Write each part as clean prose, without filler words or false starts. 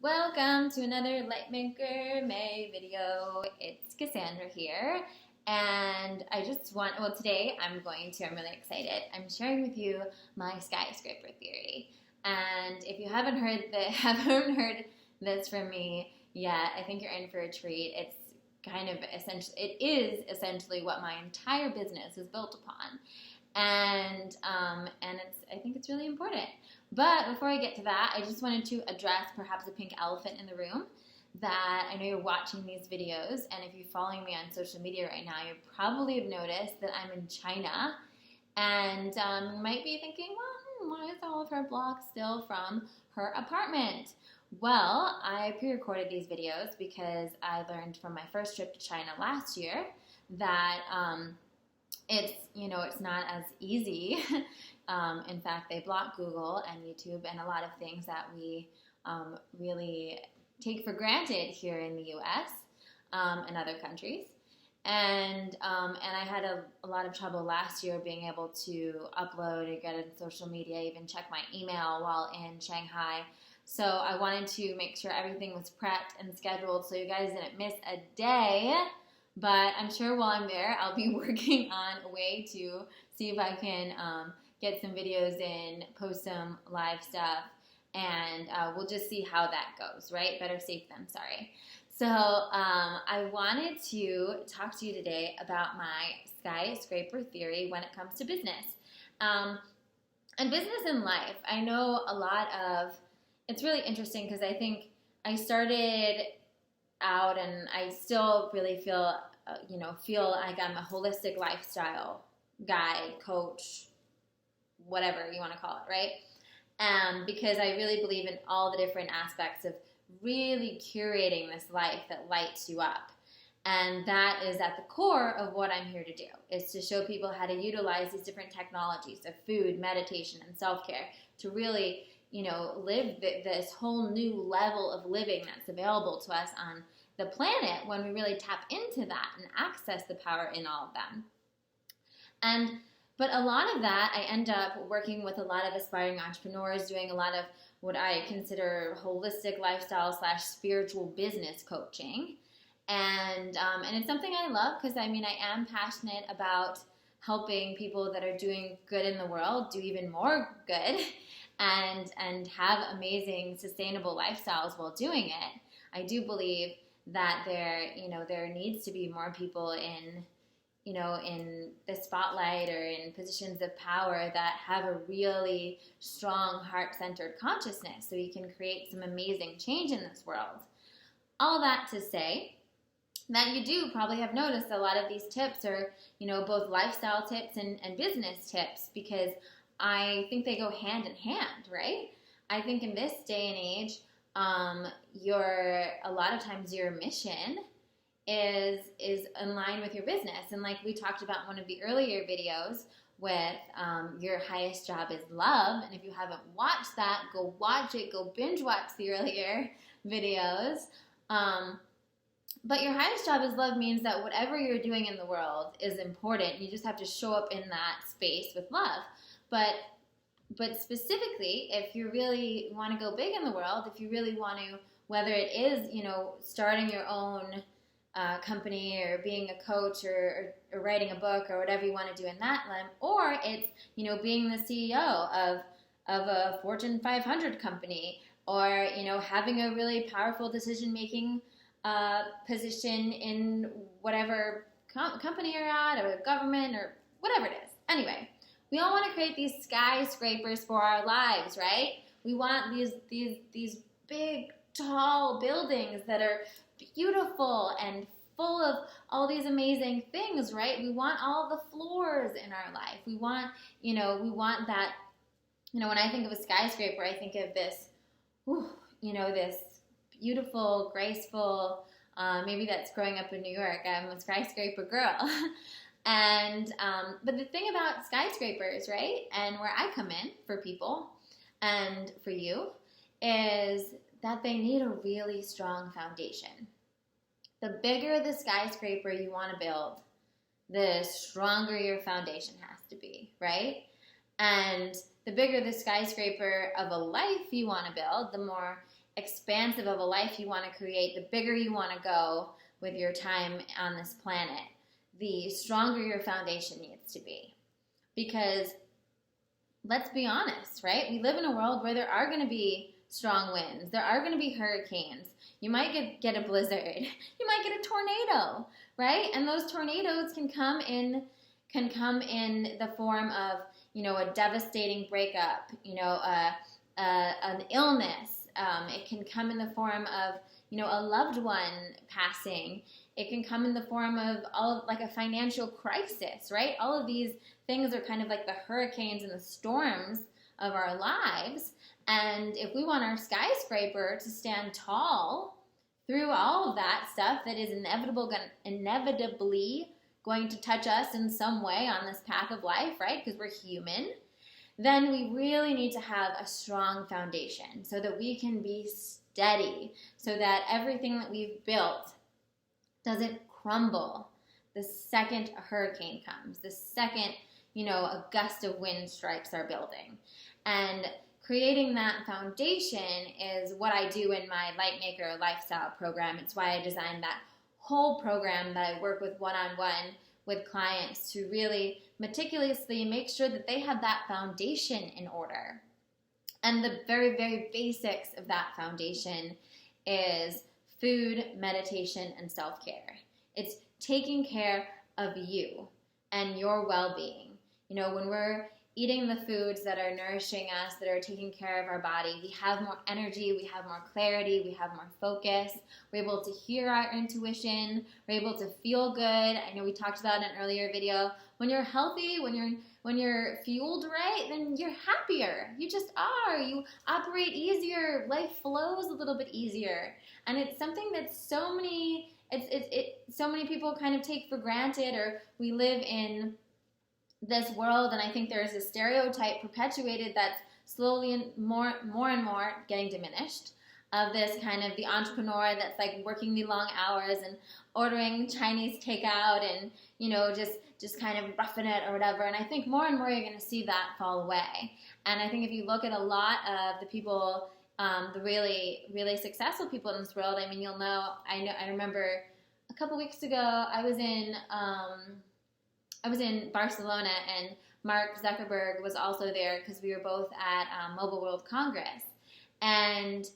Welcome to another LightMAYker' May video. It's Cassandra here, and today I'm really excited. I'm sharing with you my skyscraper theory. And if you haven't heard this from me yet, I think you're in for a treat. It is essentially what my entire business is built upon. And I think it's really important. But before I get to that, I just wanted to address perhaps a pink elephant in the room that I know you're watching these videos, and if you're following me on social media right now, you probably have noticed that I'm in China, and you might be thinking, well, why is all of her blogs still from her apartment? Well, I pre-recorded these videos because I learned from my first trip to China last year that it's not as easy. In fact, they block Google and YouTube and a lot of things that we really take for granted here in the U.S. And other countries. And I had a lot of trouble last year being able to upload and get on social media, even check my email while in Shanghai. So I wanted to make sure everything was prepped and scheduled so you guys didn't miss a day. But I'm sure while I'm there, I'll be working on a way to see if I can get some videos in, post some live stuff, and we'll just see how that goes, right? Better safe than sorry. So I wanted to talk to you today about my skyscraper theory when it comes to business. And business in life, I know it's really interesting because I think I started out and I still really feel like I'm a holistic lifestyle guide, coach, whatever you want to call it, right? Because I really believe in all the different aspects of really curating this life that lights you up. And that is at the core of what I'm here to do, is to show people how to utilize these different technologies of food, meditation, and self-care to really, live this whole new level of living that's available to us on the planet when we really tap into that and access the power in all of them. But a lot of that, I end up working with a lot of aspiring entrepreneurs, doing a lot of what I consider holistic lifestyle / spiritual business coaching. And it's something I love because, I am passionate about helping people that are doing good in the world do even more good and have amazing, sustainable lifestyles while doing it. I do believe that there needs to be more people in the spotlight or in positions of power that have a really strong heart-centered consciousness so we can create some amazing change in this world. All that to say that you do probably have noticed a lot of these tips are, both lifestyle tips and business tips, because I think they go hand in hand, right? I think in this day and age, a lot of times your mission is in line with your business. And like we talked about in one of the earlier videos with your highest job is love. And if you haven't watched that, go watch it. Go binge watch the earlier videos. But your highest job is love means that whatever you're doing in the world is important. You just have to show up in that space with love. But specifically, if you really want to go big in the world, if you really want to, whether it is, starting your own company or being a coach or writing a book or whatever you want to do in that line, or it's, being the CEO of a Fortune 500 company, or, having a really powerful decision-making position in whatever company you're at or government or whatever it is. Anyway, we all want to create these skyscrapers for our lives, right? We want these big, tall buildings that are beautiful and full of all these amazing things, right? We want all the floors in our life. We want that, when I think of a skyscraper, I think of this, this beautiful, graceful, maybe that's growing up in New York. I'm a skyscraper girl. But the thing about skyscrapers, right, and where I come in for people and for you, is that they need a really strong foundation. The bigger the skyscraper you want to build, the stronger your foundation has to be, right? And the bigger the skyscraper of a life you want to build, the more expansive of a life you want to create, the bigger you want to go with your time on this planet, the stronger your foundation needs to be. Because let's be honest, right? We live in a world where there are going to be strong winds. There are going to be hurricanes. You might get a blizzard. You might get a tornado, right? And those tornadoes can come in the form of, a devastating breakup, an illness. It can come in the form of, a loved one passing. It can come in the form of like a financial crisis, right? All of these things are kind of like the hurricanes and the storms of our lives. And if we want our skyscraper to stand tall through all of that stuff that is inevitably going to touch us in some way on this path of life, right? Because we're human, then we really need to have a strong foundation so that we can be steady, so that everything that we've built doesn't crumble the second a hurricane comes, the second, a gust of wind strikes our building. And creating that foundation is what I do in my LightMAYker lifestyle program. It's why I designed that whole program that I work with one-on-one with clients to really meticulously make sure that they have that foundation in order. And the very, very basics of that foundation is food, meditation, and self-care. It's taking care of you and your well-being. When we're eating the foods that are nourishing us, that are taking care of our body, we have more energy, we have more clarity, we have more focus, we're able to hear our intuition, we're able to feel good. I know we talked about in an earlier video, when you're healthy, when you're fueled right, then you're happier. You just are. You operate easier. Life flows a little bit easier. And it's something that so many people kind of take for granted, or we live in this world, and I think there's a stereotype perpetuated that's slowly and more and more getting diminished, of this kind of the entrepreneur that's like working the long hours and ordering Chinese takeout and just kind of roughing it or whatever. And I think more and more you're going to see that fall away. And I think if you look at a lot of the people, the really, really successful people in this world, you'll know. I remember a couple weeks ago I was in Barcelona, and Mark Zuckerberg was also there because we were both at Mobile World Congress. And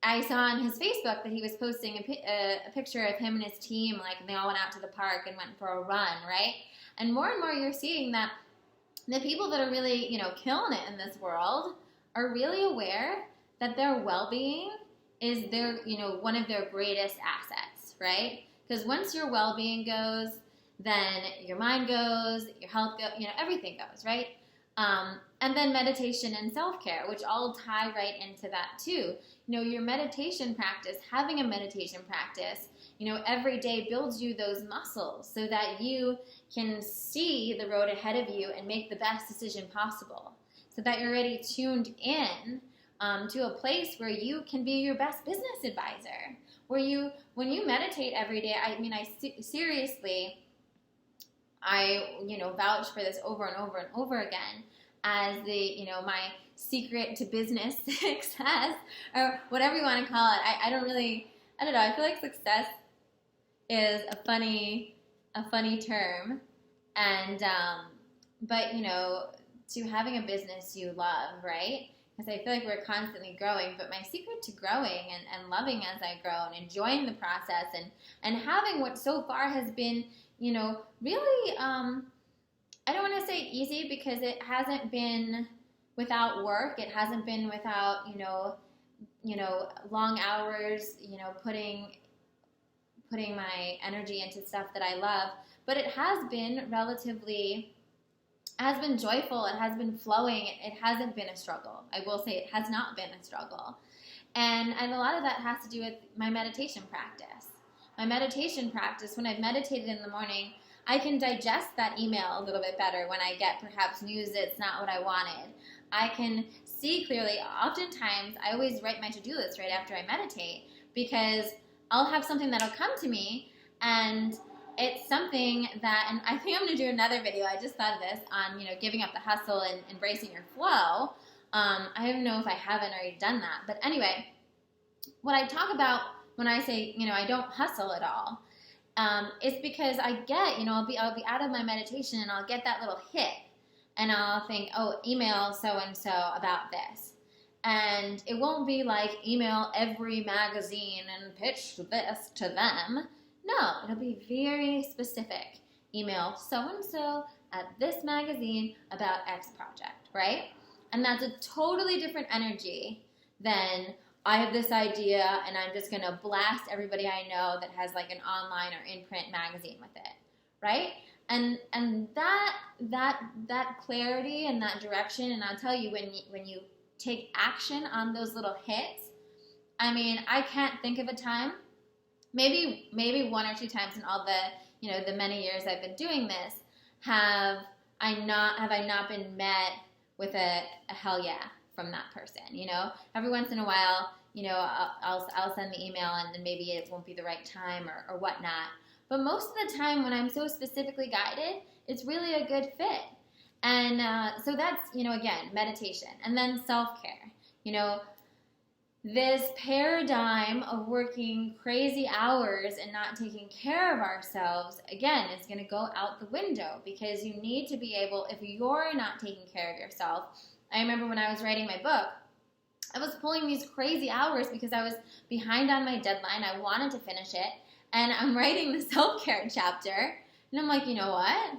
I saw on his Facebook that he was posting a picture of him and his team, and they all went out to the park and went for a run, right? And more you're seeing that the people that are really, killing it in this world are really aware that their well-being is their, one of their greatest assets, right? Because once your well-being goes, then your mind goes, your health goes, everything goes, right? And then meditation and self-care, which all tie right into that too. Your meditation practice, having a meditation practice, every day builds you those muscles so that you can see the road ahead of you and make the best decision possible, so that you're already tuned in to a place where you can be your best business advisor, where when you meditate every day, seriously, I vouch for this over and over and over again as the, my secret to business success, or whatever you want to call it. I don't know. I feel like success is a funny term. And, but, to having a business you love, right? Because I feel like we're constantly growing, but my secret to growing and loving as I grow and enjoying the process and having what so far has been, really, I don't want to say easy, because it hasn't been without work. It hasn't been without, long hours, putting my energy into stuff that I love. But it has been joyful. It has been flowing. It hasn't been a struggle. I will say it has not been a struggle. And a lot of that has to do with my meditation practice. My meditation practice, when I've meditated in the morning, I can digest that email a little bit better when I get perhaps news that's not what I wanted. I can see clearly. Oftentimes, I always write my to-do list right after I meditate, because I'll have something that'll come to me, and it's something that, and I think I'm going to do another video, I just thought of this, on, giving up the hustle and embracing your flow. I don't know if I haven't already done that, but anyway, what I talk about when I say, I don't hustle at all, it's because I get, I'll be out of my meditation and I'll get that little hit and I'll think, oh, email so-and-so about this. And it won't be like email every magazine and pitch this to them. No, it'll be very specific. Email so-and-so at this magazine about X project, right? And that's a totally different energy than I have this idea and I'm just going to blast everybody I know that has like an online or in-print magazine with it, right? And that clarity and that direction, and I'll tell you, when you take action on those little hits, I mean, I can't think of a time, maybe one or two times in all the the many years I've been doing this, have I not been met with a hell yeah from that person. Every once in a while, I'll send the email and then maybe it won't be the right time or whatnot. But most of the time when I'm so specifically guided, it's really a good fit. And so that's, again, meditation. And then self-care. This paradigm of working crazy hours and not taking care of ourselves, again, is going to go out the window, because you need to be able, if you're not taking care of yourself. I remember when I was writing my book, I was pulling these crazy hours because I was behind on my deadline. I wanted to finish it. And I'm writing the self-care chapter. And I'm like, you know what?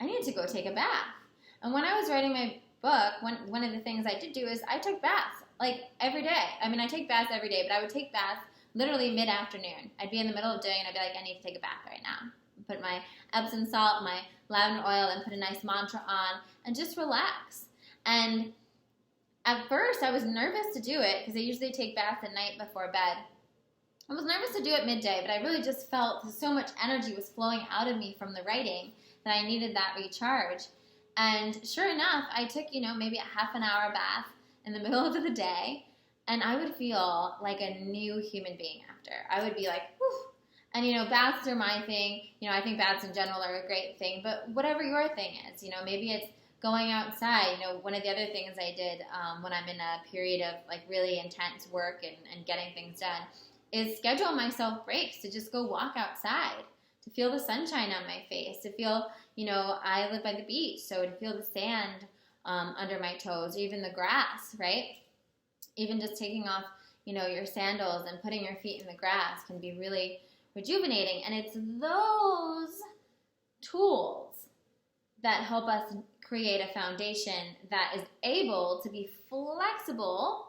I need to go take a bath. And when I was writing my book, one of the things I did do is I took baths, like, every day. I mean, I take baths every day, but I would take baths literally mid-afternoon. I'd be in the middle of doing it, and I'd be like, I need to take a bath right now. Put my Epsom salt, my lavender oil, and put a nice mantra on, and just relax. And at first, I was nervous to do it, because I usually take baths at night before bed. I was nervous to do it midday, but I really just felt so much energy was flowing out of me from the writing that I needed that recharge. And sure enough, I took, maybe a half an hour bath in the middle of the day, and I would feel like a new human being after. I would be like, whew. And, baths are my thing. I think baths in general are a great thing, but whatever your thing is, maybe it's going outside. One of the other things I did when I'm in a period of like really intense work and getting things done is schedule myself breaks to just go walk outside, to feel the sunshine on my face, to feel, I live by the beach, so to feel the sand under my toes, or even the grass, right? Even just taking off, your sandals and putting your feet in the grass can be really rejuvenating. And it's those tools that help us create a foundation that is able to be flexible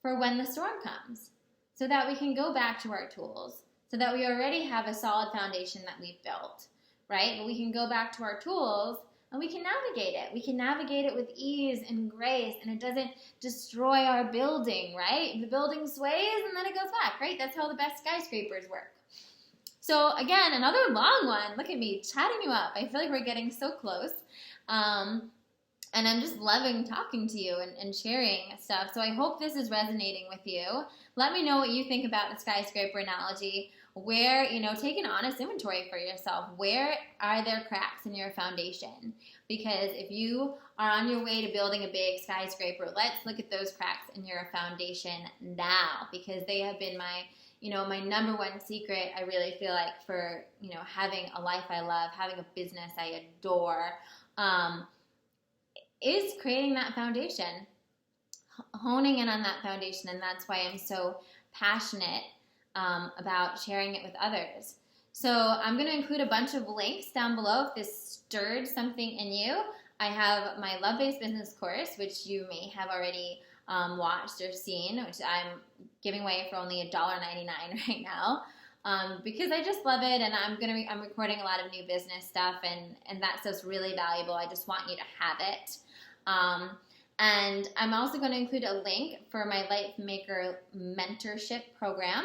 for when the storm comes, so that we can go back to our tools, so that we already have a solid foundation that we've built, right? But we can go back to our tools and we can navigate it. We can navigate it with ease and grace, and it doesn't destroy our building, right? The building sways and then it goes back, right? That's how the best skyscrapers work. So again, another long one. Look at me chatting you up. I feel like we're getting so close. And I'm just loving talking to you and sharing stuff. So I hope this is resonating with you. Let me know what you think about the skyscraper analogy. Where, take an honest inventory for yourself. Where are there cracks in your foundation? Because if you are on your way to building a big skyscraper, let's look at those cracks in your foundation now, because they have been my my number one secret, I really feel like, for, having a life I love, having a business I adore, is creating that foundation, honing in on that foundation. And that's why I'm so passionate about sharing it with others. So I'm going to include a bunch of links down below if this stirred something in you. I have my Love-Based Business course, which you may have already watched or seen, which I'm giving away for only $1.99 right now, because I just love it, and I'm recording a lot of new business stuff, and that stuff's really valuable. I just want you to have it. And I'm also going to include a link for my LightMAYker' mentorship program.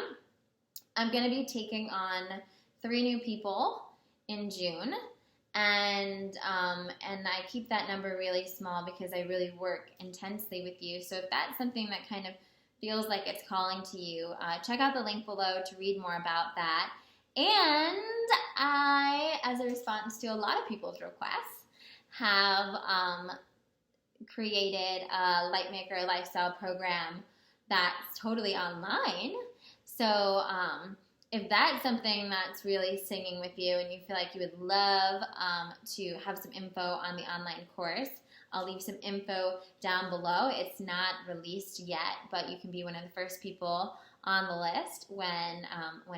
I'm going to be taking on 3 new people in June. And I keep that number really small because I really work intensely with you. So if that's something that kind of feels like it's calling to you, check out the link below to read more about that. And I, as a response to a lot of people's requests, have created a LightMAYker lifestyle program that's totally online. So if that's something that's really singing with you and you feel like you would love to have some info on the online course, I'll leave some info down below. It's not released yet, but you can be one of the first people on the list when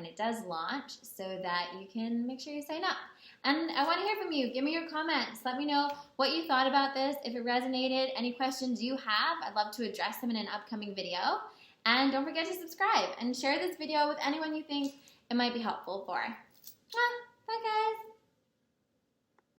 it does launch, so that you can make sure you sign up. And I want to hear from you. Give me your comments. Let me know what you thought about this, if it resonated, any questions you have. I'd love to address them in an upcoming video. And don't forget to subscribe and share this video with anyone you think it might be helpful for. Bye guys.